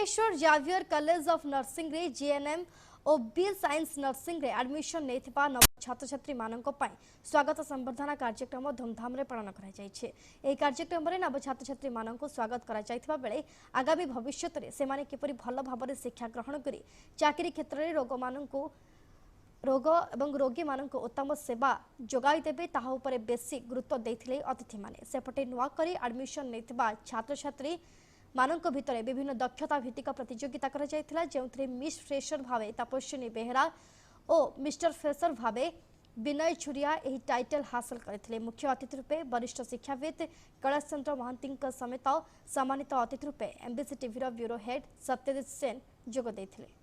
Bhubaneswar Xavier college of nursing रे GNM और B science nursing रे एडमिशन नेथिबा नव छात्र छात्री मानक पई स्वागत संबर्धना कार्यक्रम धूमधाम रे पालन करा जायछे। एही कार्यक्रम रे नव छात्र छात्री मानक स्वागत करा जायथिबा बेले आगामी भविष्य रे सेमाने किपरि भल भाबरे शिक्षा ग्रहण करी चाकरी क्षेत्र रे रोग एवं रोगी मानक उत्तम सेवा जोगाई देबे ताहा उपरे बेसी गुरुत्व देथिले अतिथि माने। सेपटे नुआ करी एडमिशन नेथिबा छात्र छात्री मानक भितर विभिन्न दक्षता भित्तिक प्रतियोगिता करा जायथिला, जेउथरे मिस फ्रेशर भावे तपस्विनी बेहरा और मिस्टर फ्रेशर भावे विनय छुरिया एही टाइटल हासिल करथिले। मुख्य अतिथि रूपे वरिष्ठ शिक्षाविद कैलाश चंद्र महांती समेत सम्मानित अतिथि रूपे MBC TV bureau head Satyajit Sen जोग देथिले।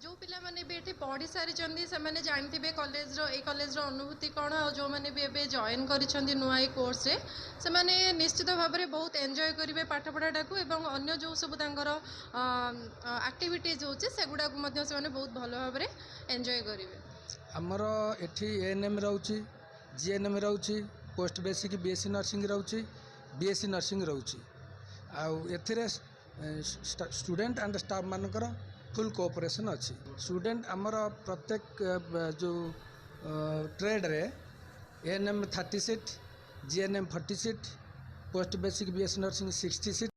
जो पिला माने भी एठी पढ़ी सारी चंदी से माने जानथिबे कॉलेज रो अनुभूति कोन और जो माने भी एबे जॉइन करिसंदी नुआई कोर्स रे से माने निश्चित भाव में बहुत एंजॉय करिवे पाठ पढ़ाटा को एवं अन्य जो सब तांकर एक्टिविटीज होचे सेगुडा को मध्य से माने बहुत भलो भाव में एंजॉय करिवे। हमर एठी एएनएम रहउची, जीएनएम रहउची, पोस्ट बेसिक बीएससी नर्सिंग रहउची, बीएससी नर्सिंग रहउची। आ एथिरे स्टूडेंट एंड स्टाफ मानकर फुल कोऑपरेशन अच्छी। स्टूडेंट आमर प्रत्येक जो ट्रेड रे ANM 30 seat, GNM 40 seat, post basic BSc nursing 60 seat.